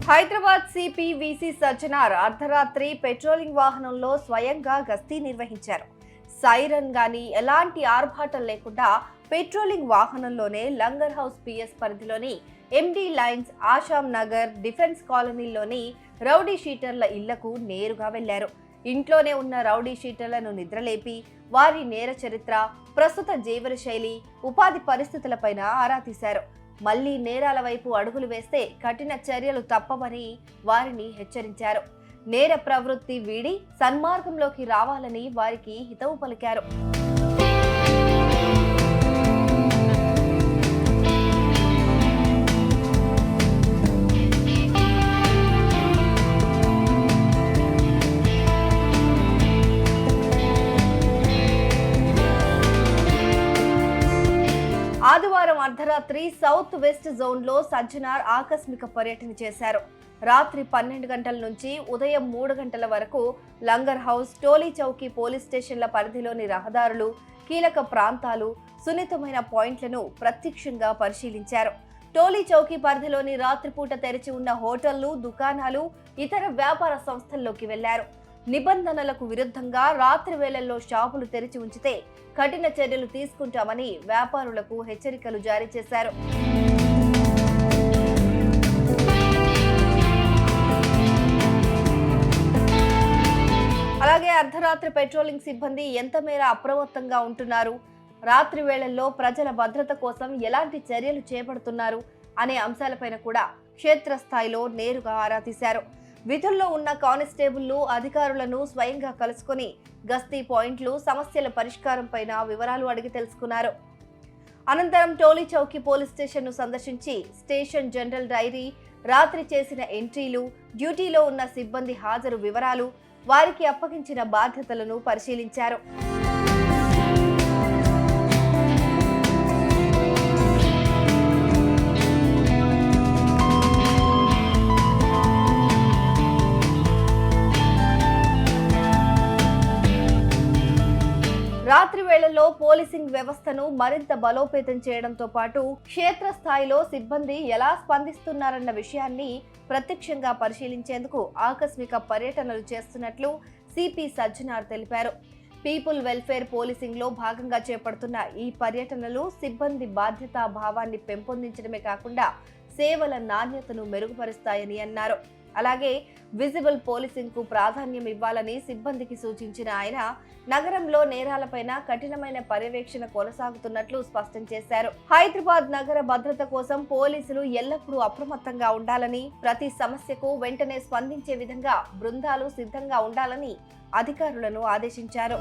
Hyderabad CP VC Sajjanar అర్ధరాత్రి patrolling వాహనంలో స్వయంగా గస్తీ నిర్వహించారు. సైరన్ గాని ఎలాంటి ఆర్భాటం లేకుండా పెట్రోలింగ్ వాహనంలోనే లంగర్ హౌస్ పిఎస్ పరిధిలోని ఎండి లైన్స్, ఆశాం నగర్, డిఫెన్స్ కాలనీలోని రౌడీ షీటర్ల ఇళ్లకు నేరుగా వెళ్లారు. ఇంట్లోనే ఉన్న రౌడీ షీటర్లను నిద్రలేపి వారి నేర చరిత్ర, ప్రస్తుత జీవనశైలి, ఉపాధి పరిస్థితులపైన ఆరా తీశారు. మళ్లీ నేరాల వైపు అడుగులు వేస్తే కఠిన చర్యలు తప్పవని వారిని హెచ్చరించారు. నేర ప్రవృత్తి వీడి సన్మార్గంలోకి రావాలని వారికి హితవు పలికారు. ఆదివారం అర్ధరాత్రి సౌత్ వెస్ట్ జోన్లో సజ్జనార్ ఆకస్మిక పర్యటన చేశారు. రాత్రి 12 గంటల నుంచి ఉదయం 3 గంటల వరకు లంగర్ హౌస్, టోలీ చౌకీ పోలీస్ స్టేషన్ల పరిధిలోని రహదారులు, కీలక ప్రాంతాలు, సున్నితమైన పాయింట్లను ప్రత్యక్షంగా పరిశీలించారు. టోలీ చౌకీ పరిధిలోని రాత్రిపూట తెరిచి ఉన్న హోటళ్లు, దుకాణాలు, ఇతర వ్యాపార సంస్థల్లోకి వెళ్లారు. నిబంధనలకు విరుద్ధంగా రాత్రి వేళల్లో షాపులు తెరిచి ఉంచితే కఠిన చర్యలు తీసుకుంటామని వ్యాపారులకు హెచ్చరికలు జారీ చేశారు. అలాగే అర్ధరాత్రి పెట్రోలింగ్ సిబ్బంది ఎంత మేర అప్రమత్తంగా ఉంటున్నారు, రాత్రి వేళల్లో ప్రజల భద్రత కోసం ఎలాంటి చర్యలు చేపడుతున్నారు అనే అంశాలపైన కూడా క్షేత్రస్థాయిలో నేరుగా ఆరా తీశారు. విధుల్లో ఉన్న కానిస్టేబుళ్లు, అధికారులను స్వయంగా కలుసుకుని గస్తీ పాయింట్లు, సమస్యల పరిష్కారం పైన వివరాలు అడిగి తెలుసుకున్నారు. అనంతరం టోలీ చౌకీ పోలీస్ స్టేషన్ ను సందర్శించి స్టేషన్ జనరల్ డైరీ, రాత్రి చేసిన ఎంట్రీలు, డ్యూటీలో ఉన్న సిబ్బంది హాజరు వివరాలు, వారికి అప్పగించిన బాధ్యతలను పరిశీలించారు. రాత్రి వేళల్లో పోలీసింగ్ వ్యవస్థను మరింత బలోపేతం చేయడంతో పాటు క్షేత్రస్థాయిలో సిబ్బంది ఎలా స్పందిస్తున్నారన్న విషయాన్ని ప్రత్యక్షంగా పరిశీలించేందుకు ఆకస్మిక పర్యటనలు చేస్తున్నట్లు సిపి సజ్జనార్ తెలిపారు. పీపుల్ వెల్ఫేర్ పోలీసింగ్ లో భాగంగా చేపడుతున్న ఈ పర్యటనలు సిబ్బంది బాధ్యతా భావాన్ని పెంపొందించడమే కాకుండా సేవల నాణ్యతను మెరుగుపరుస్తాయని అన్నారు. అలాగే విజిబుల్ పోలీసింగ్ కు ప్రాధాన్యం ఇవ్వాలని సిబ్బందికి సూచించిన ఆయన నగరంలో నేరాలపైన కఠినమైన పర్యవేక్షణ కొనసాగుతున్నట్లు స్పష్టం చేశారు. హైదరాబాద్ నగర భద్రత కోసం పోలీసులు ఎల్లప్పుడూ అప్రమత్తంగా ఉండాలని, ప్రతి సమస్యకు వెంటనే స్పందించే విధంగా బృందాలు సిద్ధంగా ఉండాలని అధికారులను ఆదేశించారు.